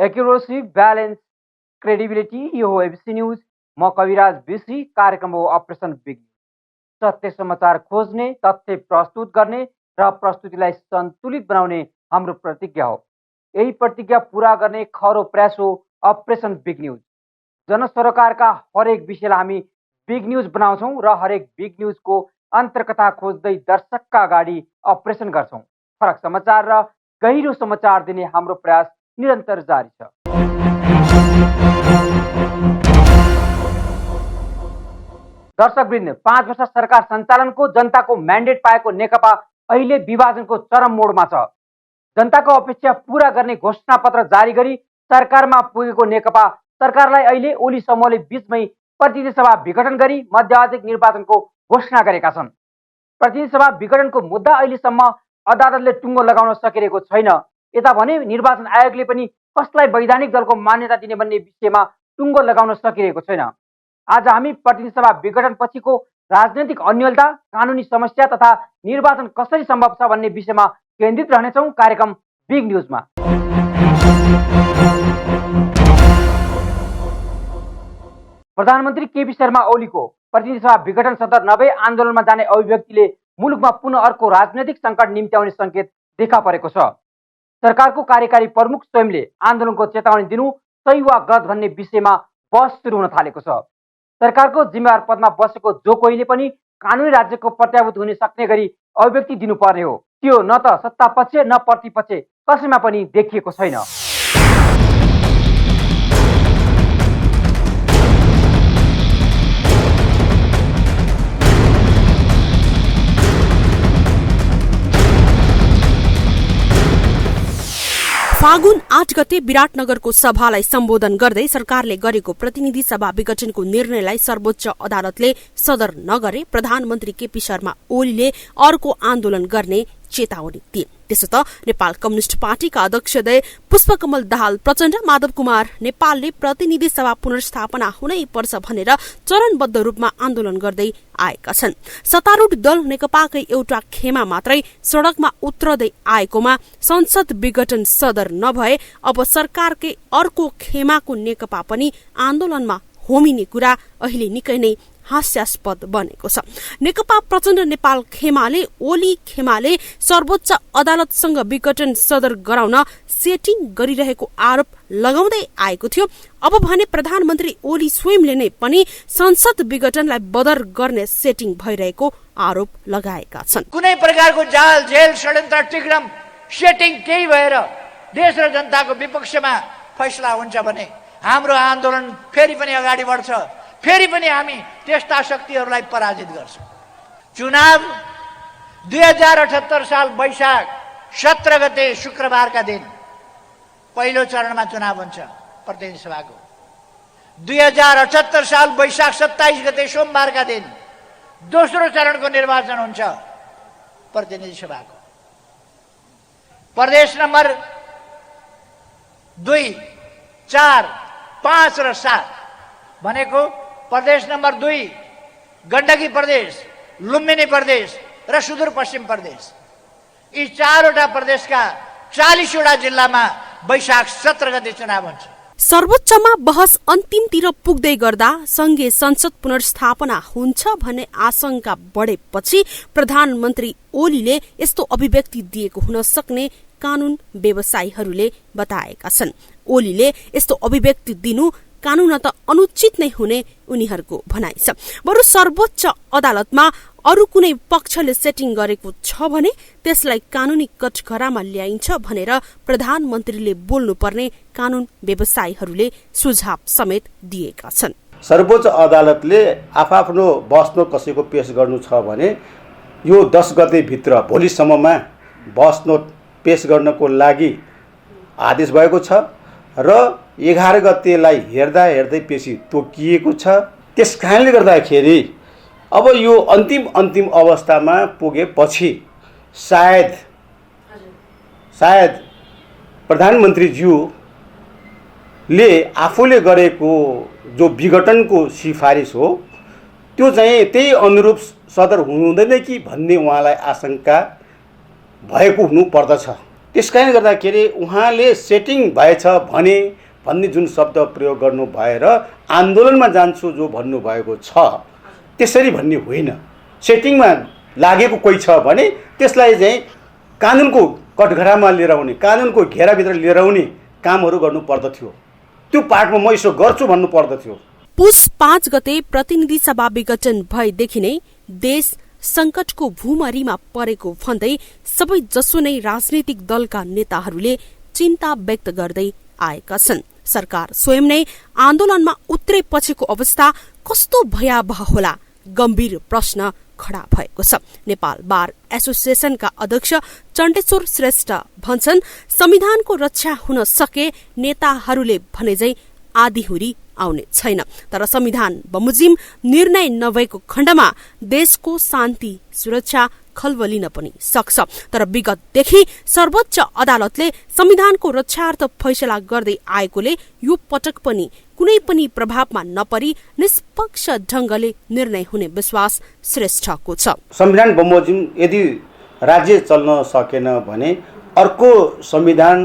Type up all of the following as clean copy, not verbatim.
Accuracy, balance, credibility, यो हो ABC news. म कविराज विश्री। कार्यक्रम हो अपरेसन बिग न्युज। सत्य समाचार खोज्ने, तथ्य प्रस्तुत गर्ने र प्रस्तुतिलाई सन्तुलित बनाउने हाम्रो प्रतिज्ञा हो। यही प्रतिज्ञा पूरा गर्ने खरो प्रयास हो अपरेसन बिग न्युज। जनसरोकारका हरेक विषयलाई हामी बिग न्युज बनाउँछौँ र हरेक बिग न्युजको अन्तर्कथा खोज्दै दर्शकका अगाडि अपरेसन गर्छौँ। फरक समाचार र गहिरो समाचार दिने हाम्रो प्रयास निरन्तर जारी छ। दर्शकवृन्द, 5 वर्ष सरकार सञ्चालनको जनताको म्यान्डेट पाएको नेकपा अहिले विभाजनको चरम मोडमा छ। जनताको अपेक्षा पूरा गर्ने घोषणापत्र जारी गरी सरकारमा पुगेको नेकपा सरकारलाई अहिले ओली समूहले बीचमै प्रतिनिधि सभा विघटन गरी मध्यावधिक निर्वाचनको घोषणा गरेका छन्। प्रतिनिधि सभा विघटनको मुद्दा अहिलेसम्म अदालतले टुङ्गो लगाउन सकिरहेको छैन। यता भने निर्वाचन आयोगले पनि कसलाई वैधानिक दलको मान्यता दिने भन्ने विषयमा टुङ्गो लगाउन सकिरहेको छैन। आज हामी प्रतिनिधि सभा विघटन पछिको राजनैतिक अन्यलता, कानुनी समस्या तथा निर्वाचन कसरी सम्भव छ भन्ने विषयमा केन्द्रित रहनेछौँ कार्यक्रम बिग न्युजमा। प्रधानमन्त्री केपी शर्मा ओलीको प्रतिनिधि सभा विघटन सत्र नभए आन्दोलनमा जाने अभिव्यक्तिले मुलुकमा पुनः अर्को राजनैतिक सङ्कट निम्त्याउने सङ्केत देखा परेको छ। सरकारको कार्यकारी प्रमुख स्वयंले आन्दोलनको चेतावनी दिनु सही वा गलत भन्ने विषयमा बहस सुरु हुन थालेको छ। सरकारको जिम्मेवार पदमा बसेको जो कोहीले पनि कानुनी राज्यको प्रत्याभूत हुन सक्ने गरी अभिव्यक्ति दिनुपर्ने हो। त्यो न त सत्ता पक्ष न प्रतिपक्ष कसैमा पनि देखिएको छैन। फागुन 8 गते विराटनगरको सभालाई सम्बोधन गर्दै सरकारले गरेको प्रतिनिधि सभा विघटनको निर्णयलाई सर्वोच्च अदालतले सदर नगरे प्रधानमन्त्री केपी शर्मा ओलीले अर्को आन्दोलन गर्ने चेतावनी दिए। त्यसो त नेपाल कम्युनिष्ट पार्टीका अध्यक्षद्वय पुष्पकमल दाहाल प्रचण्ड, माधव कुमार नेपालले प्रतिनिधि सभा पुनर्स्थापना हुनै पर्छ भनेर चरणबद्ध रूपमा आन्दोलन गर्दै आएका छन्। सत्तारूढ दल नेकपाकै एउटा खेमा मात्रै सड़कमा उत्रदै आएकोमा संसद विघटन सदर नभए अब सरकारकै अर्को खेमाको नेकपा पनि आन्दोलनमा होमिने कुरा अहिले निकै नै हास्यास्पद बनेको छ। नेकपा प्रचण्ड नेपाल खेमाले ओली खेमाले सर्वोच्च अदालतसँग विघटन सदर गराउन सेटिङ गरिरहेको आरोप लगाउँदै आएको थियो। अब भने प्रधानमन्त्री ओली स्वयंले नै पनि संसद विघटनलाई बदर गर्ने सेटिङ भइरहेको आरोप लगाएका छन्। कुनै प्रकारको जाल जेल षड्यन्त्र टिक्रम सेटिङ केही भएर देश र जनताको विपक्षमा फैसला हुन्छ भने हाम्रो आन्दोलन फेरि पनि अगाडि बढ्छ, फेरि पनि हामी त्यस्ता शक्तिहरूलाई पराजित गर्छौँ। चुनाव 2078 साल वैशाख 17 गते शुक्रबारका दिन पहिलो चरणमा चुनाव हुन्छ प्रतिनिधि सभाको। 2078 साल वैशाख 27 गते सोमबारका दिन दोस्रो चरणको निर्वाचन हुन्छ प्रतिनिधि सभाको। प्रदेश नम्बर 2, 4, 5 र 7 भनेको प्रदेश नम्बर 2 गण्डकी प्रदेश, लुम्बिनी प्रदेश र सुदूरपश्चिम प्रदेश, यी 4वटा प्रदेशका 40 वटा जिल्लामा वैशाख 17 गते चुनाव हुन्छ। सर्वोच्चमा बहस अन्तिमतिर पुग्दै गर्दा संघीय संसद पुनर्स्थापना हुन्छ भन्ने आशंका बढेपछि प्रधानमन्त्री ओलीले यस्तो अभिव्यक्ति दिएको हुन सक्ने कानून व्यवसायीहरूले बताएका छन्। ओलीले यस्तो अभिव्यक्ति दिनु कानूनत अनुचित नै हुने उनीहरूको भनाइ छ। बरु सर्वोच्च अदालतमा अरू कुनै पक्षले सेटिङ गरेको छ भने त्यसलाई कानूनी कठघरामा ल्याइन्छ भनेर प्रधानमन्त्रीले बोल्नुपर्ने कानून व्यवसायीहरूले सुझाव समेत दिएका छन्। सर्वोच्च अदालतले आफ्नो बस्नो कसैको पेश गर्नु छ भने यो 10 गते भित्र भोलिसम्ममा बस्नो पेश गर्नको लागि आदेश भएको छ र 11 गतेलाई हेर्दै पेशी तोकिएको छ। त्यस कारणले गर्दाखेरि अब यो अन्तिम अवस्थामा पुगेपछि सायद प्रधानमन्त्रीज्यूले आफूले गरेको जो विघटनको सिफारिस हो त्यो चाहिँ त्यही अनुरूप सदर हुँदैन कि भन्ने उहाँलाई आशंका भएको हुनु पर्दछ। त्यस कारणले गर्दाखेरि उहाँले सेटिङ भएछ भने भन्ने जुन शब्द प्रयोग गर्नु भएर आन्दोलनमा जान्छु जो भन्नुभएको छ त्यसरी भन्ने होइन। सेटिङमा लागेको कोही छ भने त्यसलाई चाहिँ कानुनको कठघरामा लिएर आउने, कानुनको घेराभित्र लिएर आउने कामहरू गर्नु पर्दथ्यो। त्यो पार्टमा म यसो गर्छु भन्नु पर्दथ्यो। पुस 5 गते प्रतिनिधि सभा विघटन भएदेखि नै देश संकटको भूमरीमा परेको भन्दै सबै जसो नै राजनैतिक दलका नेताहरूले चिन्ता व्यक्त गर्दै आएका छन्। सरकार स्वयं नै आन्दोलनमा उत्रेपछिको अवस्था कस्तो भयावह होला, गम्भीर प्रश्न खड़ा भएको छ। नेपाल बार एसोसिएसनका अध्यक्ष चण्डेश्वर श्रेष्ठ भन्छन्, संविधानको रक्षा हुन सके नेताहरूले भने झै आधीहुरी आउने छैन, तर संविधान बमोजिम निर्णय नभएको खण्डमा देशको शान्ति सुरक्षा खलबलिन पनि सक्छ। तर विगतदेखि सर्वोच्च अदालतले संविधानको रक्षार्थ फैसला गर्दै आएकोले यो पटक पनि कुनै पनि प्रभावमा नपरी निष्पक्ष ढंगले निर्णय हुने विश्वास श्रेष्ठको छ। संविधान बमोजिम यदि राज्य चल्न सकेन भने अर्को संविधान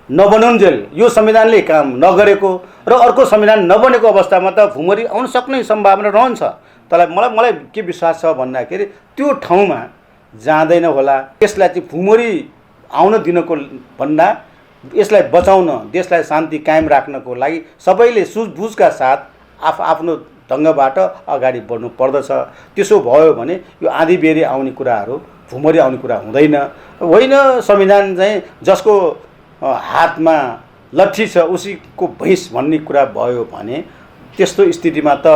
नबनुन्जेल यो संविधानले काम नगरेको र अर्को संविधान नबनेको अवस्थामा त भुमरी आउन सक्ने सम्भावना रहन्छ। तर मलाई के विश्वास छ भन्दाखेरि त्यो ठाउँमा जाँदैन होला। यसलाई चाहिँ भुमरी आउन दिनको भन्दा यसलाई बचाउन, देशलाई शान्ति कायम राख्नको लागि सबैले सुझबुझका साथ आफ्नो ढङ्गबाट अगाडि बढ्नु पर्दछ। त्यसो भयो भने यो आँधीबेहरी आउने कुराहरू, भुमरी आउने कुरा हुँदैन। होइन संविधान चाहिँ जसको हातमा लट्ठी छ उसैको भैँस भन्ने कुरा भयो भने त्यस्तो स्थितिमा त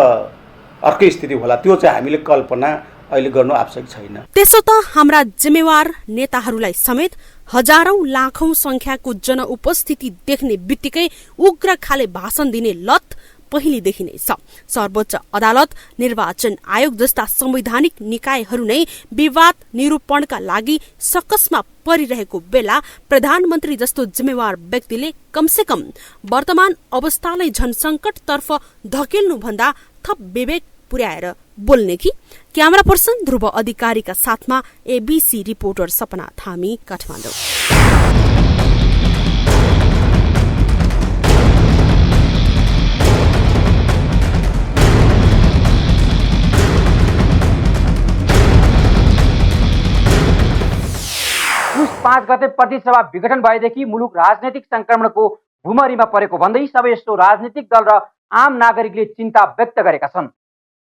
अर्कै स्थिति होला। त्यो चाहिँ हामीले कल्पना अहिले गर्नु आवश्यक छैन। त्यसो त हाम्रा जिम्मेवार नेताहरूलाई समेत हजारौं लाखौं संख्याको जनउपस्थिति देख्ने बित्तिकै उग्र खाले भाषण दिने लत पहिलेदेखि नै छ। सर्वोच्च अदालत, निर्वाचन आयोग जस्ता संवैधानिक निकायहरू नै विवाद निरूपणका लागि सकसमा परिरहेको बेला प्रधानमन्त्री जस्तो जिम्मेवार व्यक्तिले कमसेकम वर्तमान अवस्थालाई झन संकटतर्फ धकेल्नु भन्दा थप विवेक पुर्याएर बोल्ने कि? क्यामेरा पर्सन ध्रुव अधिकारीका साथमा एबीसी रिपोर्टर सपना थामी, काठमाडौँ। पुस 5 गते प्रतिसभा विघटन भएदेखि मुलुक राजनैतिक संक्रमणको भूमरीमा परेको भन्दै सबै यस्तो राजनीतिक दल र आम नागरिकले चिन्ता व्यक्त गरेका छन्।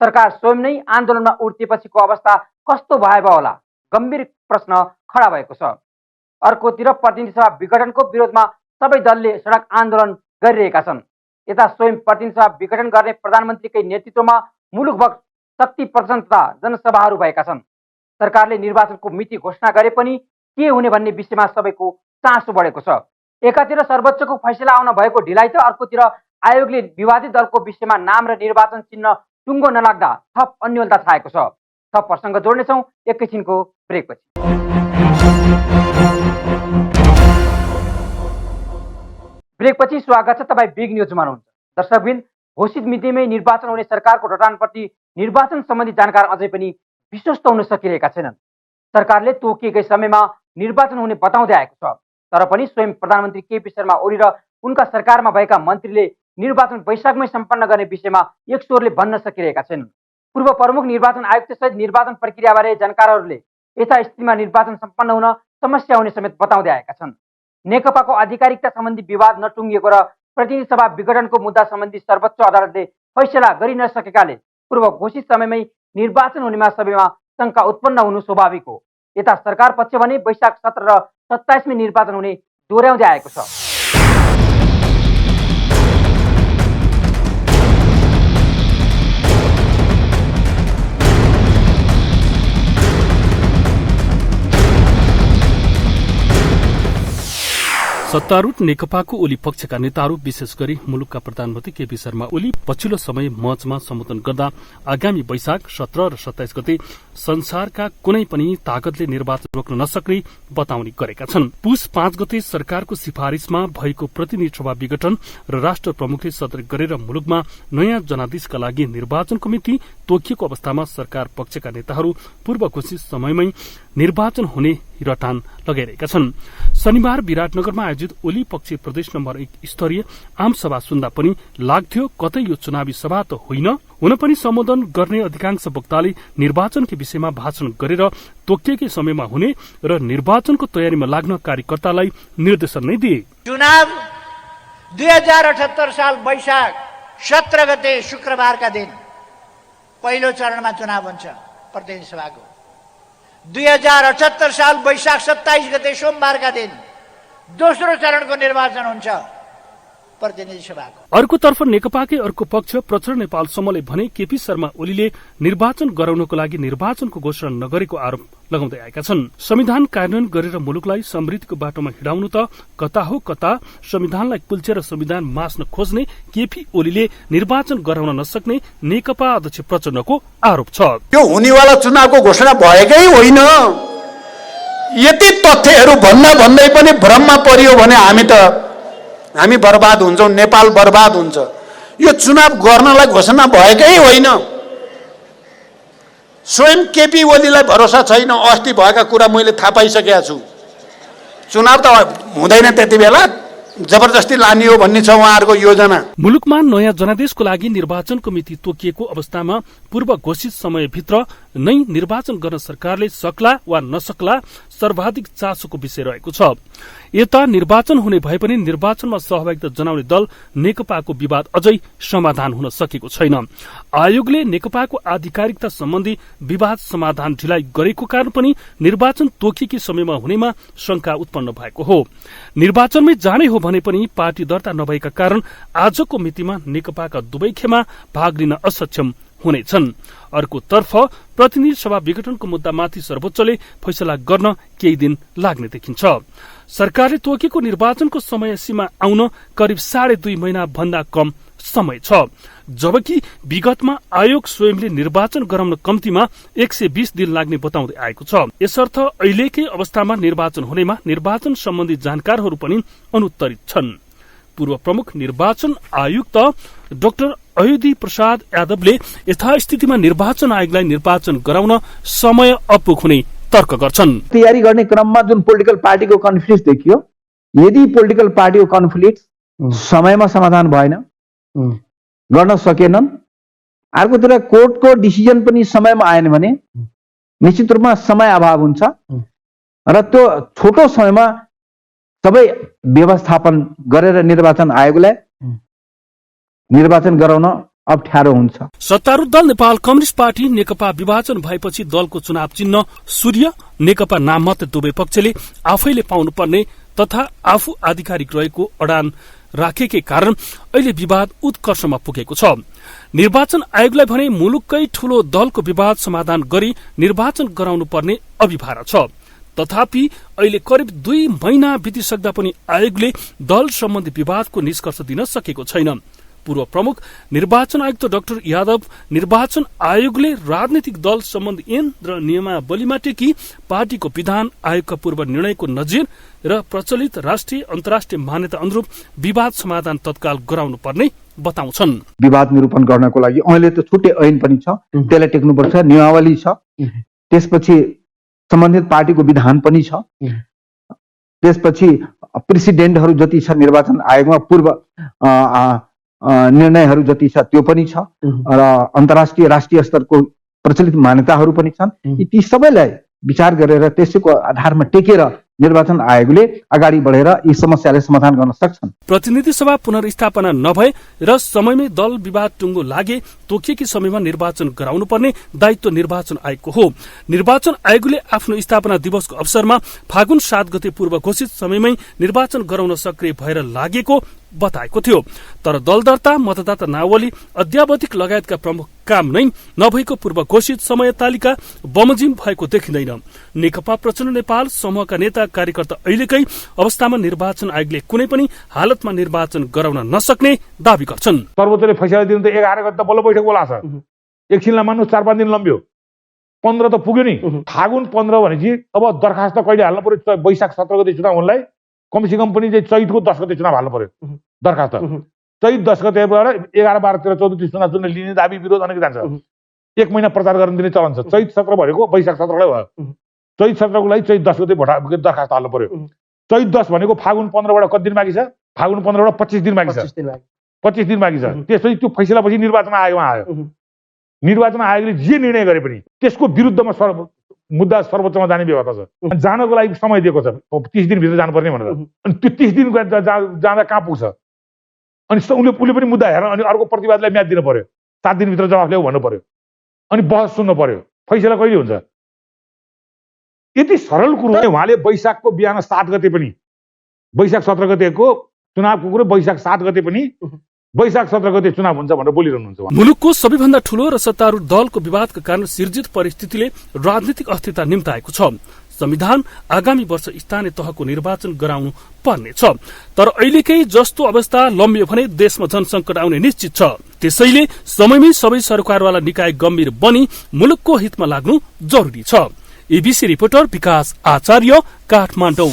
सरकार स्वयं नै आन्दोलनमा उठ्तेपछिको अवस्था कस्तो भयावह होला, गम्भीर प्रश्न खडा भएको छ। अर्कोतिर प्रतिनिधि सभा विघटनको विरोधमा सबै दलले सडक आन्दोलन गरिरहेका छन्। यता स्वयं प्रतिनिधि सभा विघटन गर्ने प्रधानमन्त्रीकै नेतृत्वमा मुलुकभर शक्ति प्रदर्शन तथा जनसभाहरू भएका छन्। सरकारले निर्वाचनको मिति घोषणा गरे पनि के हुने भन्ने विषयमा सबैको चासो बढेको छ। एकातिर सर्वोच्चको फैसला आउन भएको ढिलाइ त अर्कोतिर आयोगले विवादित दलको विषयमा नाम र निर्वाचन चिन्ह टुङ्गो नलाग्दा थप अन्योलता छाएको छ। थप प्रसङ्ग जोड्नेछौँ एकैछिनको ब्रेकपछि। ब्रेकपछि स्वागत छ, तपाईँ बिग न्युजमा हुनुहुन्छ। दर्शकबिन, घोषित मितिमै निर्वाचन हुने सरकारको रटानप्रति निर्वाचन सम्बन्धी जानकार अझै पनि विश्वस्त हुन सकिरहेका छैनन्। सरकारले तोकिएकै समयमा निर्वाचन हुने बताउँदै आएको छ, तर पनि स्वयं प्रधानमन्त्री केपी शर्मा ओली र उनका सरकारमा भएका मन्त्रीले निर्वाचन वैशाखमै सम्पन्न गर्ने विषयमा एक स्वरले भन्न सकिरहेका छैनन्। पूर्व प्रमुख निर्वाचन आयुक्तसहित निर्वाचन प्रक्रियाबारे जानकारहरूले यथास्थितिमा निर्वाचन सम्पन्न हुन समस्या हुने समेत बताउँदै आएका छन्। नेकपाको आधिकारिकता सम्बन्धी विवाद नटुङ्गिएको र प्रतिनिधि सभा विघटनको मुद्दा सम्बन्धी सर्वोच्च अदालतले फैसला गरि नसकेकाले पूर्व घोषित समयमै निर्वाचन हुनेमा सबैमा शङ्का उत्पन्न हुनु स्वाभाविक हो। यता सरकार पक्ष भने वैशाख 17 र 27मै निर्वाचन हुने दोहोऱ्याउँदै आएको छ। सत्तारूढ नेकपाको ओली पक्षका नेताहरू विशेष गरी मुलुकका प्रधानमन्त्री केपी शर्मा ओली पछिल्लो समय मञ्चमा सम्बोधन गर्दा आगामी वैशाख 17 र 27 गते संसारका कुनै पनि ताकतले निर्वाचन रोक्न नसक्ने बताउने गरेका छन्। पुस 5 गते सरकारको सिफारिशमा भएको प्रतिनिधि सभा विघटन र राष्ट्र प्रमुखले सदर गरेर मुलुकमा नयाँ जनादेशका लागि निर्वाचनको मिति तोकिएको अवस्थामा सरकार पक्षका नेताहरू पूर्व घोषित समयमै निर्वाचन हुने रटान लगाइरहेका छन्। शनिबार विराटनगरमा आयोजित ओली पक्ष प्रदेश नम्बर 1 स्तरीय आमसभा सुन्दा पनि लाग्थ्यो कतै यो चुनावी सभा त होइन। हुन पनि सम्बोधन गर्ने अधिकांश वक्ताले निर्वाचनकै विषयमा भाषण गरेर तोकिएकै समयमा हुने र निर्वाचनको तयारीमा लाग्न कार्यकर्तालाई निर्देशन नै दिए। चुनाव 2078 साल वैशाख 17 गते शुक्रबारका दिन पहिलो चरणमा चुनाव हुन्छ प्रतिनिधि सभाको। 2078 साल वैशाख 27 गते सोमबारका दिन दोस्रो चरणको निर्वाचन हुन्छ प्रतिनिधि सभाको। अर्कोतर्फ नेकपाकै अर्को पक्ष प्रचण्ड नेपाल समूहले भने केपी शर्मा ओलीले निर्वाचन गराउनको लागि निर्वाचनको घोषणा नगरेको आरोप लगाउँदै आएका छन्। संविधान कार्यान्वयन गरेर मुलुकलाई समृद्धिको बाटोमा हिँडाउनु त कता हो कता संविधानलाई कुल्चेर संविधान मास्न खोज्ने केपी ओलीले निर्वाचन गराउन नसक्ने नेकपा अध्यक्ष प्रचण्डको आरोप छ। यो हुनेवाला चुनावको घोषणा भएकै होइन। यति तथ्यहरू भन्दै पनि भ्रममा परियो भने हामी बर्बाद हुन्छौँ, नेपाल बर्बाद हुन्छ। यो चुनाव गर्नलाई घोषणा भएकै होइन। स्वयं केपी ओलीलाई भरोसा छैन। अस्ति भएका कुरा मैले थाहा पाइसकेका छु। चुनाव त हुँदैन त्यति बेला, जबरजस्ती लाने हो भन्ने छ उहाँहरूको योजना। मुलुकमा नयाँ जनादेशको लागि निर्वाचनको मिति तोकिएको अवस्थामा पूर्व घोषित समयभित्र नै निर्वाचन गर्न सरकारले सक्ला वा नसक्ला सर्वाधिक चासोको विषय रहेको छ। यता निर्वाचन हुने भए पनि निर्वाचनमा सहभागिता जनाउने दल नेकपाको विवाद अझै समाधान हुन सकेको छैन। आयोगले नेकपाको आधिकारिकता सम्बन्धी विवाद समाधान ढिलाइ गरेको कारण पनि निर्वाचन तोकिएकै समयमा हुनेमा शंका उत्पन्न भएको हो। निर्वाचनमै जाने हो भने पनि पार्टी दर्ता नभएका कारण आजको मितिमा नेकपाका दुवै खेमा भाग लिन असक्षम हुनेछन्। अर्कोतर्फ प्रतिनिधि सभा विघटनको मुद्दामाथि सर्वोच्चले फैसला गर्न केही दिन लाग्ने देखिन्छ। सरकारले तोकेको निर्वाचनको समय सीमा आउन करिब 2.5 महिना भन्दा कम समय छ, जबकि विगतमा आयोग स्वयंले निर्वाचन गराउन कम्तीमा 120 दिन लाग्ने बताउँदै आएको छ। यसर्थ अहिलेकै अवस्थामा निर्वाचन हुनेमा निर्वाचन सम्बन्धी जानकारहरू पनि अनुत्तरित छन्। पूर्व प्रमुख निर्वाचन आयुक्त डाक्टर अयोधी प्रसाद यादवले यथास्थितिमा निर्वाचन आयोगलाई निर्वाचन गराउन समय अपुग हुने तर्क गर्छन्। तयारी गर्ने क्रममा जुन पोलिटिकल पार्टीको कन्फ्लिक्ट देखियो, यदि पोलिटिकल पार्टीको कन्फ्लिक्ट समयमा समाधान भएन, गर्न सकेनन्, अर्कोतिर कोर्टको डिसिजन पनि समयमा आएन भने निश्चित रूपमा समय अभाव हुन्छ र त्यो छोटो समयमा सबै व्यवस्थापन गरेर निर्वाचन आयोगलाई निर्वाचन गराउन अप्ठ्यारो हुन्छ। सत्तारूढ दल नेपाल कम्युनिस्ट पार्टी नेकपा विभाजन भएपछि दलको चुनाव चिन्ह सूर्य नेकपा नाम मात्र दुवै पक्षले आफैले पाउनुपर्ने तथा आफू आधिकारिक रहेको अडान राखेकै कारण अहिले विवाद उत्कर्षमा पुगेको छ। निर्वाचन आयोगलाई भने मुलुककै ठूलो दलको विवाद समाधान गरी निर्वाचन गराउनु पर्ने अभिभार छ। तथापि अहिले करिब 2 महिना बितिसक्दा पनि आयोगले दल सम्बन्धी विवादको निष्कर्ष दिन सकेको छैन। पूर्व प्रमुख निर्वाचन आयुक्त डाक्टर यादव निर्वाचन आयोगले राजनीतिक दल सम्बन्धी ऐन र नियमावलीमा टेकी पार्टीको विधान आयोगका पूर्व निर्णयको नजिर र प्रचलित राष्ट्रिय अन्तर्राष्ट्रिय मान्यता अनुरूप विवाद समाधान तत्काल गराउनु पर्ने बताउँछन्। विवाद निरूपण गर्नको लागि अहिले त छुट्टै ऐन पनि छ, त्यसलाई टेक्नुपर्छ, नियमावली छ, त्यसपछि सम्बन्धित पार्टीको विधान पनि छ, त्यसपछि प्रेसिडेन्टहरू जति छ निर्वाचन आयोगमा पूर्व निर्णयहरू जति छ त्यो पनि छ र अन्तर्राष्ट्रिय राष्ट्रिय स्तरको प्रचलित मान्यताहरू पनि छन्। ती सबैलाई विचार गरेर त्यसैको आधारमा टेकेर निर्वाचन आयोगले अगाडि बढेर यी समस्यालाई समाधान गर्न सक्छन्। प्रतिनिधि सभा पुनर्स्थापना नभए र समयमै दल विवाद टुङ्गो लागे तोकिएकै समयमा निर्वाचन गराउनु पर्ने दायित्व निर्वाचन आयोगको हो। निर्वाचन आयोगले आफ्नो स्थापना दिवसको अवसरमा फागुन 7 गते पूर्व घोषित समयमै निर्वाचन गराउन सक्रिय भएर लागेको बताएको थियो। तर दल दर्ता, मतदाता नावली, अध्यावधिक लगायतका प्रमुख काम नै नभएको पूर्व घोषित समय तालिका बमोजिम भएको देखिँदैन। नेकपा प्रचण्ड नेपाल समूहका नेता कार्यकर्ता अहिलेकै अवस्थामा निर्वाचन आयोगले कुनै पनि हालतमा निर्वाचन गराउन नसक्ने दावी गर्छन्। सर्वोच्चले फैसला दिनु त 11 गते बल्ल बैठक बोलाछ। एकछिनलाई मान्नु 4-5 दिन लम्ब्यो, 15 त पुग्यो नि। फागुन 15 भनेपछि अब दरखास्त कहिले हाल्नु पर्यो? वैशाख 17 गते चुनाव हुनलाई कमसेकम पनि चैतको 10 गते चुनाव हाल्नु पर्यो दरखास्त। चैत 10 गतेबाट 11, 12, 13, 14, 30 चुनाव लिने दाबी विरोध अनेक जान्छ। 1 महिना प्रचार गर्न दिने चलन छ। चैत 17 भनेको वैशाख 17 भयो। चैत 17 को लागि चैत 10 गते दरखास्त हाल्नु पर्यो। चैत 10 भनेको फागुन 15 बाट कति दिन बाँकी छ? फागुन 15 बाट 25 दिन बाँकी छ। 25 दिन बाँकी छ। त्यसपछि त्यो फैसलापछि निर्वाचन आयोगमा आयो। निर्वाचन आयोगले जे निर्णय गरे पनि त्यसको विरुद्धमा मुद्दा सर्वोच्चमा जाने व्यवस्था छ। जानको लागि समय दिएको छ 30 दिनभित्र जानुपर्ने भनेर। अनि त्यो 30 दिन जाँदा कहाँ पुग्छ? अनि उसले पनि मुद्दा हेर्न अनि अर्को प्रतिवादलाई म्याद दिनु पर्यो। 7 दिनभित्र जवाफ ल्याऊ भन्नु पर्यो। अनि बहस सुन्नु पर्यो। फैसला कहिले हुन्छ? यति सरल कुरो उहाँले वैशाखको बिहान 7 गते पनि वैशाख 17 गतेको चुनावको कुरो वैशाख 7 गते पनि वैशाख 17 गते चुनाव हुन्छ भनेर बोलिरहनुहुन्छ। मुलुकको सबैभन्दा ठूलो र सत्तारूढ दलको विवादका कारण सिर्जित परिस्थितिले राजनीतिक अस्थिरता निम्ताएको छ। संविधान आगामी वर्ष स्थानीय तहको निर्वाचन गराउनु पर्नेछ। तर अहिलेकै जस्तो अवस्था लम्बियो भने देशमा जनसंकट आउने निश्चित छ। त्यसैले समयमै सबै सरकारवाला निकाय गम्भीर बनी मुलुकको हितमा लाग्नु जरुरी छ। एबीसी रिपोर्टर विकास आचार्य, काठमाडौँ।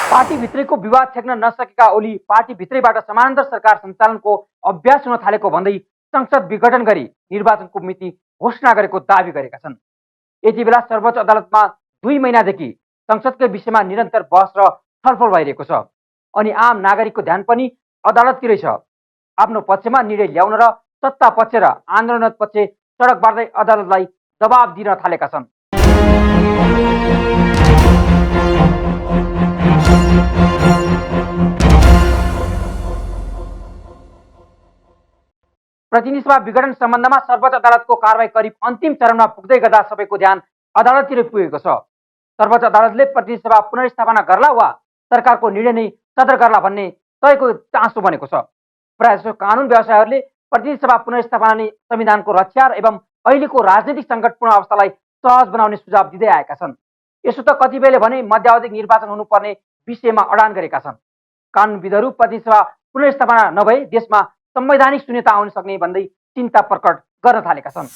पार्टी भित्रैको विवाद छेक्न नसकेका ओली पार्टी भित्रैबाट समानान्तर सरकार सञ्चालनको अभ्यास हुन थालेको भन्दै संसद विघटन गरी निर्वाचनको मिति घोषणा गरेको दावी गरेका छन्। यति बेला सर्वोच्च अदालतमा 2 महिनादेखि संसदकै विषयमा निरन्तर बहस र छलफल भइरहेको छ। अनि आम नागरिकको ध्यान पनि अदालततिरै छ। आफ्नो पक्षमा निर्णय ल्याउन र सत्ता पक्ष र आन्दोलनरत पक्ष सडक बार्दै अदालतलाई दबाब दिन थालेका छन्। प्रतिनिधि सभा विघटन सम्बन्धमा सर्वोच्च अदालतको कारबाही करिब अन्तिम चरणमा पुग्दै गर्दा सबैको ध्यान अदालततिर पुगेको छ। सर्वोच्च अदालतले प्रतिनिधि सभा पुनर्स्थापना गर्ला वा सरकारको निर्णय नै सदर गर्ला भन्ने तयको चासो बनेको छ। प्रायः कानुन व्यवसायहरूले प्रतिनिधि सभा पुनर्स्थापना नै संविधानको रक्षा एवं अहिलेको राजनीतिक सङ्कटपूर्ण अवस्थालाई सहज बनाउने सुझाव दिँदै आएका छन्। यसो त कतिपयले भने मध्यावधि निर्वाचन हुनुपर्ने विषयमा अडान गरेका छन्। कानुनविदहरू प्रतिनिधि सभा पुनर्स्थापना नभए देशमा संवैधानिक शून्यता आउन सक्ने भन्दै चिन्ता प्रकट गर्न थालेका छन्।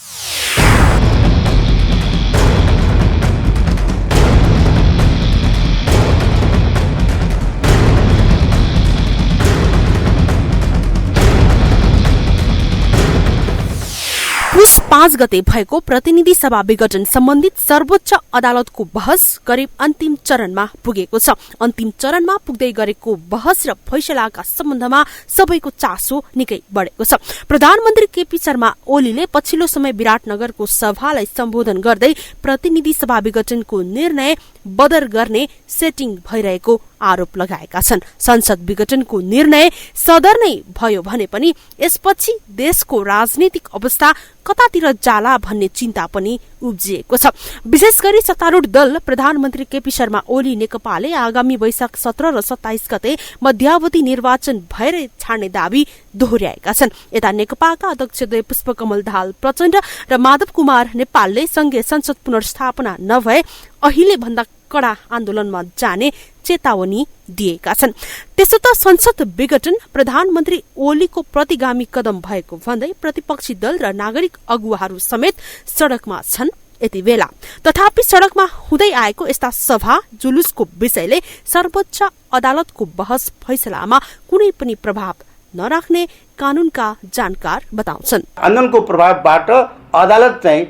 पुस 5 गते भएको प्रतिनिधि सभा विघटन सम्बन्धित सर्वोच्च अदालतको बहस करिब अन्तिम चरणमा पुगेको छ। अन्तिम चरणमा पुग्दै गरेको बहस र फैसलाका सम्बन्धमा सबैको चासो निकै बढेको छ। प्रधानमन्त्री केपी शर्मा ओलीले पछिल्लो समय विराटनगरको सभालाई सम्बोधन गर्दै प्रतिनिधि सभा विघटनको निर्णय बदर गर्ने सेटिङ भइरहेको आरोप लगाएका छन्। संसद विघटनको निर्णय सदर नै भयो भने पनि यसपछि देशको राजनीतिक अवस्था कतातिर जाला भन्ने चिन्ता पनि उब्जिएको छ। विशेष गरी सत्तारूढ दल प्रधानमन्त्री केपी शर्मा ओली नेकपाले आगामी वैशाख 17 र 27 गते मध्यावधि निर्वाचन भएरै छाड्ने दावी दोहोर्याएका छन्। यता नेकपाका अध्यक्ष पुष्पकमल दाहाल प्रचण्ड र माधव कुमार नेपालले संघीय संसद पुनर्स्थापना नभए अहिले भन्दा कड़ा आन्दोलनमा जाने चेतावनी दिएका छन्। त्यसो त संसद विघटन प्रधानमन्त्री ओलीको प्रतिगामी कदम भएको भन्दै प्रतिपक्षी दल र नागरिक अगुवाहरू समेत सड़कमा छन् यति बेला। तथापि सड़कमा हुँदै आएको यस्ता सभा जुलुसको विषयले सर्वोच्च अदालतको बहस फैसलामा कुनै पनि प्रभाव नराख्ने कानूनका जानकार बताउँछन्। आन्दोलनको प्रभावबाट अदालत चाहिँ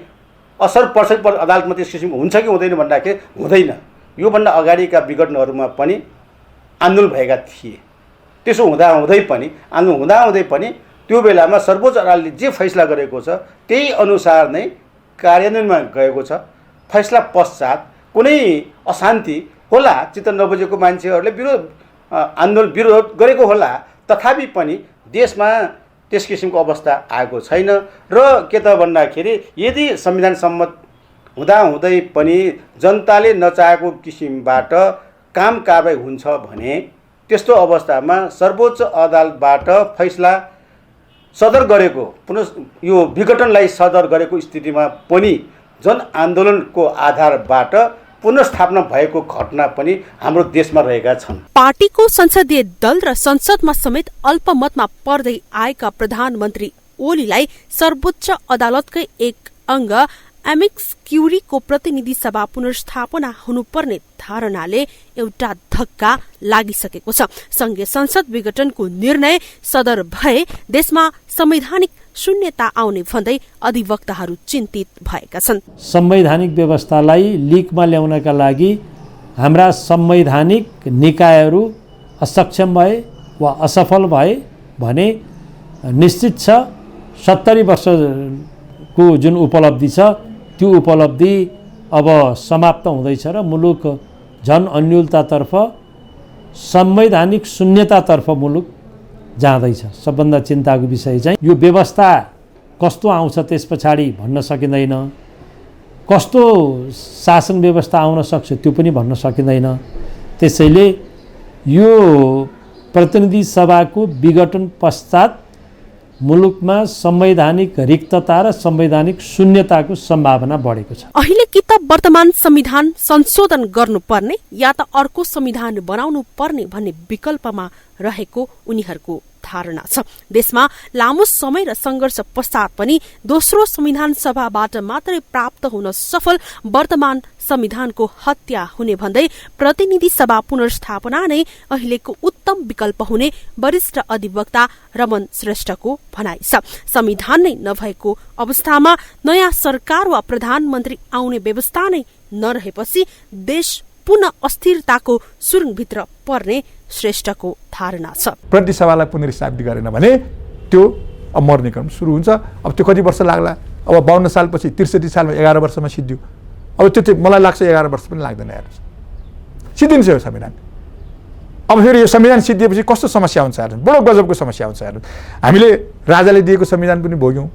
असर पर्छ अदालतमा त्यस किसिमको हुन्छ कि हुँदैन भन्दाखेरि हुँदैन। योभन्दा अगाडिका विघटनहरूमा पनि आन्दोलन भएका थिए। त्यसो हुँदाहुँदै पनि त्यो बेलामा सर्वोच्च अदालतले जे फैसला गरेको छ त्यही अनुसार नै कार्यान्वयनमा गएको छ। फैसला पश्चात कुनै अशान्ति होला, चित्त नबुझेको मान्छेहरूले आन्दोलन विरोध गरेको होला, तथापि पनि देशमा त्यस किसिमको अवस्था आएको छैन। र के त भन्दाखेरि यदि संविधान सम्मत हुँदाहुँदै पनि जनताले नचाहेको किसिमबाट काम कारबाही हुन्छ भने त्यस्तो अवस्थामा सर्वोच्च अदालतबाट फैसला सदर गरेको यो विघटनलाई सदर गरेको स्थितिमा पनि जनआन्दोलनको आधारबाट पुनर्स्थापना भएको घटना पनि हाम्रो देशमा रहेका छन्। पार्टीको संसदीय दल र संसदमा समेत अल्पमतमा पर्दै आएका प्रधानमन्त्री ओलीलाई सर्वोच्च अदालतकै एक अंग एमिक्स क्युरीको प्रतिनिधि सभा पुनर्स्थापना हुनुपर्ने धारणाले एउटा धक्का लागिसकेको छ। संघीय संसद विघटनको निर्णय सदर भए देशमा संवैधानिक शून्यता आउने भन्दै अधिवक्ताहरू चिन्तित भएका छन्। संवैधानिक व्यवस्थालाई लिकमा ल्याउनका लागि हाम्रा संवैधानिक निकायहरू असक्षम भए वा असफल भए भने निश्चित छ 70 वर्षको जुन उपलब्धि छ त्यो उपलब्धि अब समाप्त हुँदैछ र मुलुक झन अन्यलतातर्फ संवैधानिक शून्यतातर्फ मुलुक जाँदैछ। सबभन्दा चिन्ताको विषय चाहिँ यो व्यवस्था कस्तो आउँछ त्यस पछाडि भन्न सकिँदैन, कस्तो शासन व्यवस्था आउन सक्छ त्यो पनि भन्न सकिँदैन। त्यसैले यो प्रतिनिधि सभाको विघटन पश्चात मुलुकमा संवैधानिक रिक्तता र संवैधानिक शून्यताको सम्भावना बढेको छ। अहिले कि त वर्तमान संविधान संशोधन गर्नुपर्ने या त अर्को संविधान बनाउनु पर्ने भन्ने विकल्पमा रहेको उनीहरूको धारणा छ। देशमा लामो समय र संघर्ष पश्चात पनि दोस्रो संविधान सभाबाट मात्रै प्राप्त हुन सफल वर्तमान संविधानको हत्या हुने भन्दै प्रतिनिधि सभा पुनर्स्थापना नै अहिलेको उत्तम विकल्प हुने वरिष्ठ अधिवक्ता रमन श्रेष्ठको भनाइ छ। संविधान नै नभएको अवस्थामा नयाँ सरकार वा प्रधानमन्त्री आउने व्यवस्था नै नरहेपछि देश पुनः अस्थिरताको सुरुङभित्र पर्ने श्रेष्ठको धारणा छ। प्रतिनिधि सभालाई पुनर्स्थापित गरेन भने त्यो अब मर्ने क्रम सुरु हुन्छ। अब त्यो कति वर्ष लाग्ला? अब 52 सालपछि 63 सालमा 11 वर्षमा सिद्धियो। अब त्यो मलाई लाग्छ 11 वर्ष पनि लाग्दैन हेर्नुहोस्, सिद्धिन्छ यो संविधान। अब फेरि यो संविधान सिद्धिएपछि कस्तो समस्या हुन्छ हेर्नुहोस्, बडो गजबको समस्या हुन्छ हेर्नुहोस्। हामीले राजाले दिएको संविधान पनि भोग्यौँ,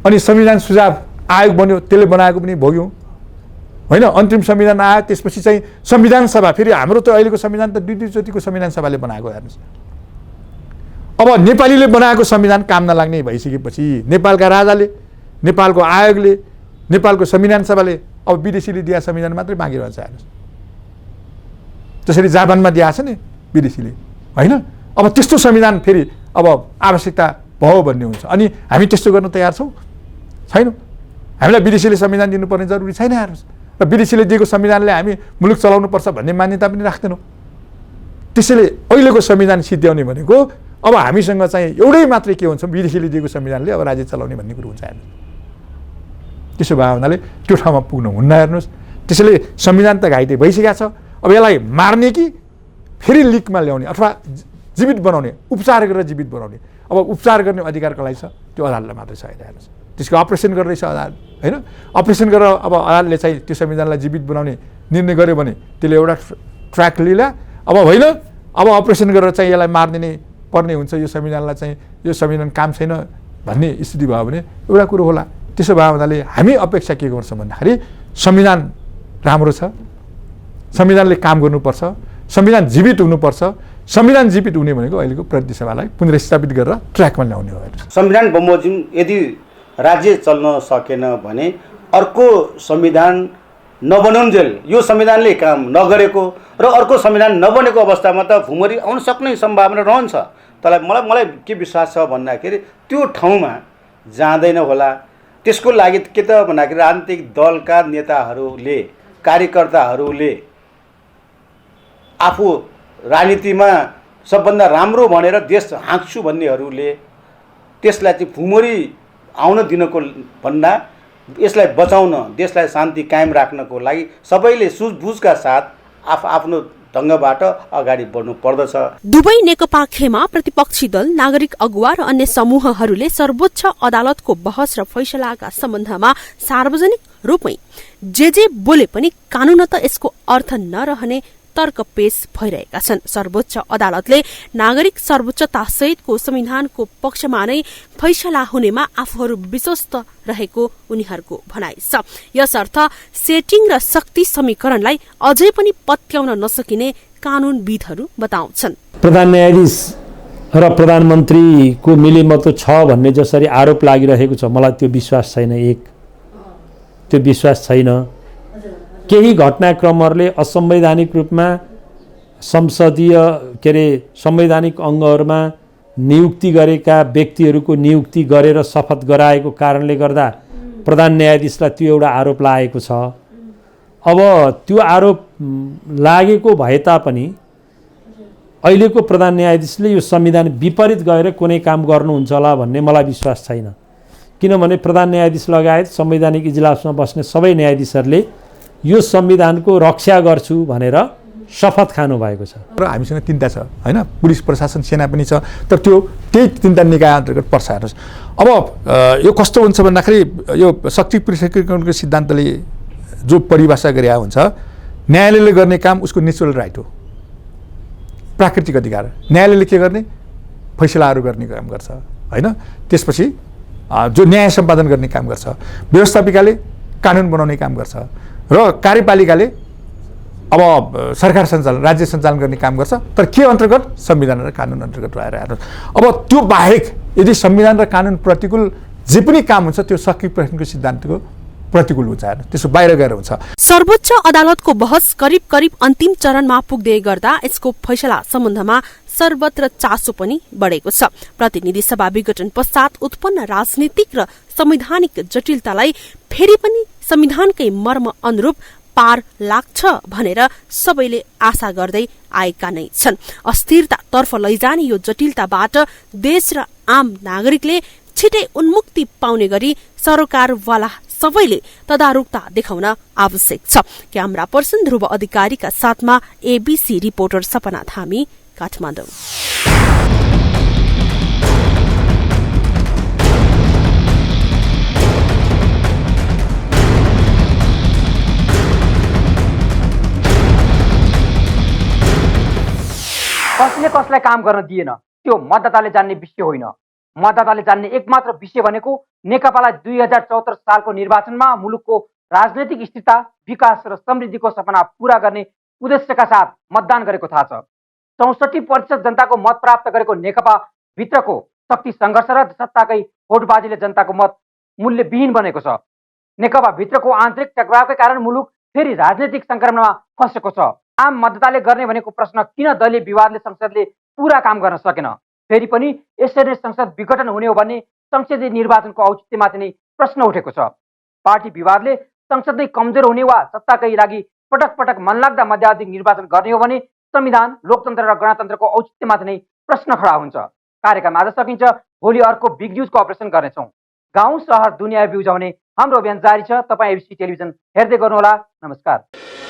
अनि संविधान सुझाव आयोग बन्यो त्यसले बनाएको पनि भोग्यौँ होइन। अन्तिम संविधान आयो त्यसपछि चाहिँ संविधान सभा, फेरि हाम्रो त अहिलेको संविधान त दुईचोटिको संविधान सभाले बनाएको हेर्नुहोस्। अब नेपालीले बनाएको संविधान काम नलाग्ने भइसकेपछि नेपालका राजाले, नेपालको आयोगले, नेपालको संविधान सभाले अब विदेशीले दिएको संविधान मात्रै बाँकी रहन्छ हेर्नुहोस्। त्यसरी जापानमा दिएको छ नि विदेशीले होइन। अब त्यस्तो संविधान फेरि अब आवश्यकता भयो भन्ने हुन्छ। अनि हामी त्यस्तो गर्न तयार छौँ? छैनौँ। हामीलाई विदेशीले संविधान दिनुपर्ने जरुरी छैन हेर्नुहोस्। र विदेशीले दिएको संविधानले हामी मुलुक चलाउनुपर्छ भन्ने मान्यता पनि राख्दैनौँ। त्यसैले अहिलेको संविधान सिद्ध्याउने भनेको अब हामीसँग चाहिँ एउटै मात्रै के हुन्छ, विदेशीले दिएको संविधानले अब राज्य चलाउने भन्ने कुरो हुन्छ हेर्नुहोस्। त्यसो भए हुनाले त्यो ठाउँमा पुग्नु हुन्न हेर्नुहोस्। त्यसैले संविधान त घाइते भइसकेको छ। अब यसलाई मार्ने कि फेरि लिकमा ल्याउने अथवा जीवित बनाउने, उपचार गरेर जीवित बनाउने। अब उपचार गर्ने अधिकार कसलाई छ? त्यो अदालतलाई मात्रै छ हेर्नुहोस्। त्यसको अपरेसन गर्दैछ अदालत होइन। अपरेसन गरेर अब अदालतले चाहिँ त्यो संविधानलाई जीवित बनाउने निर्णय गर्यो भने त्यसले एउटा ट्र्याक लिला। अब होइन, अब अपरेसन गरेर चाहिँ यसलाई मारिदिने पर्ने हुन्छ, यो संविधानलाई चाहिँ यो संविधान काम छैन भन्ने स्थिति भयो भने एउटा कुरो होला। त्यसो भए हुनाले हामी अपेक्षा के गर्छौँ भन्दाखेरि संविधान राम्रो छ, संविधानले काम गर्नुपर्छ, संविधान जीवित हुनुपर्छ। संविधान जीवित हुने भनेको अहिलेको प्रतिनिधि सभालाई पुनर्स्थापित गरेर ट्र्याकमा ल्याउने हो। संविधान बमोजिम यदि राज्य चल्न सकेन भने अर्को संविधान नबनाउन्जेल यो संविधानले काम नगरेको र अर्को संविधान नबनेको अवस्थामा त भुमरी आउन सक्ने सम्भावना रहन्छ। तर मलाई के विश्वास छ भन्दाखेरि त्यो ठाउँमा जाँदैन होला। त्यसको लागि के त भन्दाखेरि राजनीतिक दलका नेताहरूले, कार्यकर्ताहरूले आफू राजनीतिमा सबभन्दा राम्रो भनेर देश हाँक्छु भन्नेहरूले त्यसलाई चाहिँ भुमरी आउन दिनको भन्दा यसलाई बचाउन, देशलाई शान्ति कायम राख्नको लागि सबैले सुझबुझका साथ आफ्नो ढङ्गबाट अगाडि बढ्नु पर्दछ। दुवै नेकपा खेमा प्रतिपक्षी दल, नागरिक अगुवा र अन्य समूहहरूले सर्वोच्च अदालतको बहस र फैसलाका सम्बन्धमा सार्वजनिक रूपमै जे बोले पनि कानूनत यसको अर्थ नरहने तर्क पेश भइरहेका छन्। सर्वोच्च अदालतले नागरिक सर्वोच्चता सहितको संविधानको पक्षमा नै फैसला हुनेमा आफूहरू विश्वस्त रहेको उनीहरूको भनाइ छ। यसर्थ सेटिङ र शक्ति समीकरणलाई अझै पनि पत्याउन नसकिने कानूनविदहरू बताउँछन्। प्रधान न्यायाधीश र प्रधानमन्त्रीको मिलिमतो छ भन्ने जसरी आरोप लागिरहेको छ, मलाई त्यो विश्वास छैन। त्यो विश्वास छैन। केही घटनाक्रमहरूले असंवैधानिक रूपमा संसदीय संवैधानिक अङ्गहरूमा नियुक्ति गरेका व्यक्तिहरूको नियुक्ति गरेर शपथ गराएको कारणले गर्दा प्रधान न्यायाधीशलाई त्यो एउटा आरोप लागेको छ। अब त्यो आरोप लागेको भए तापनि अहिलेको प्रधान न्यायाधीशले यो संविधान विपरीत गएर कुनै काम गर्नुहुन्छ होला भन्ने मलाई विश्वास छैन। किनभने प्रधान न्यायाधीश लगायत संवैधानिक इजलासमा बस्ने सबै न्यायाधीशहरूले यो संविधानको रक्षा गर्छु भनेर शपथ खानु भएको छ। र हामीसँग तिनवटा छ होइन, पुलिस प्रशासन सेना पनि छ, तर त्यो त्यही तिनवटा निकाय अन्तर्गत पर्छ हेर्नुहोस्। अब यो कस्तो हुन्छ भन्दाखेरि यो शक्ति पृथकीकरणको सिद्धान्तले जो परिभाषा गरे हुन्छ, न्यायालयले गर्ने काम उसको नेचुरल राइट हो, प्राकृतिक अधिकार। न्यायालयले के गर्ने? फैसलाहरू गर्ने काम गर्छ होइन। त्यसपछि जो न्याय सम्पादन गर्ने काम गर्छ, व्यवस्थापिकाले कानुन बनाउने काम गर्छ र कार्यपालिकाले अब सरकार सञ्चालन राज्य सञ्चालन गर्ने काम गर्छ। तर के अन्तर्गत? संविधान र कानुन अन्तर्गत रहेर हेर्नुहोस्। अब त्यो बाहेक यदि संविधान र कानुन प्रतिकूल जे पनि काम हुन्छ त्यो शक्ति पृथकीकरणको सिद्धान्तको प्रतिकूल हुन्छ, हेर्नु त्यसो बाहिर गएर हुन्छ। सर्वोच्च अदालतको बहस करिब करिब अन्तिम चरणमा पुग्दै गर्दा यसको फैसला सम्बन्धमा सर्वत्र चासो पनि बढेको छ। प्रतिनिधि सभा विघटन पश्चात उत्पन्न राजनीतिक र संवैधानिक जटिलतालाई फेरि पनि संविधानकै मर्म अनुरूप पार लाग्छ भनेर सबैले आशा गर्दै आएका नै छन्। अस्थिरतातर्फ लैजाने यो जटिलताबाट देश र आम नागरिकले छिटै उन्मुक्ति पाउने गरी सरकारवाला सबैले तदारुकता देखाउन आवश्यक छ। क्यामेरा पर्सन ध्रुव अधिकारीका साथमा एबीसी रिपोर्टर सपना थामी, काठमाडौँ। कसले कसलाई काम गर्न दिएन त्यो मतदाताले जान्ने विषय होइन। मतदाताले जान्ने एकमात्र विषय भनेको नेकपालाई 2074 सालको निर्वाचनमा मुलुकको राजनैतिक स्थिरता, विकास र समृद्धिको सपना पूरा गर्ने उद्देश्यका साथ मतदान गरेको थाहा छ। 64% जनताको मत प्राप्त गरेको नेकपा भित्रको शक्ति सङ्घर्ष र सत्ताकै भोटबाजीले जनताको मत मूल्यविहीन बनेको छ। नेकपा भित्रको आन्तरिक टकरावकै कारण मुलुक फेरि राजनैतिक सङ्क्रमणमा फँसेको छ। आम मतदाताले गर्ने भनेको प्रश्न किन दलीय विवादले संसदले पूरा काम गर्न सकेन? फेरि पनि यसरी नै संसद विघटन हुने हो भन्ने संसदीय निर्वाचनको औचित्यमाथि नै प्रश्न उठेको छ। पार्टी विवादले संसद नै कमजोर हुने वा सत्ताकै लागि पटक पटक मनलाग्दा मध्यावधि निर्वाचन गर्ने हो भने संविधान, लोकतन्त्र र गणतन्त्रको औचित्यमाथि नै प्रश्न खडा हुन्छ। कार्यक्रम आज सकिन्छ। भोलि अर्को बिग न्युजको अपरेसन गर्नेछौँ। गाउँ सहर दुनियाँ बिउजाउने हाम्रो अभियान जारी छ। तपाईँ एबीसी टेलिभिजन हेर्दै गर्नुहोला। नमस्कार।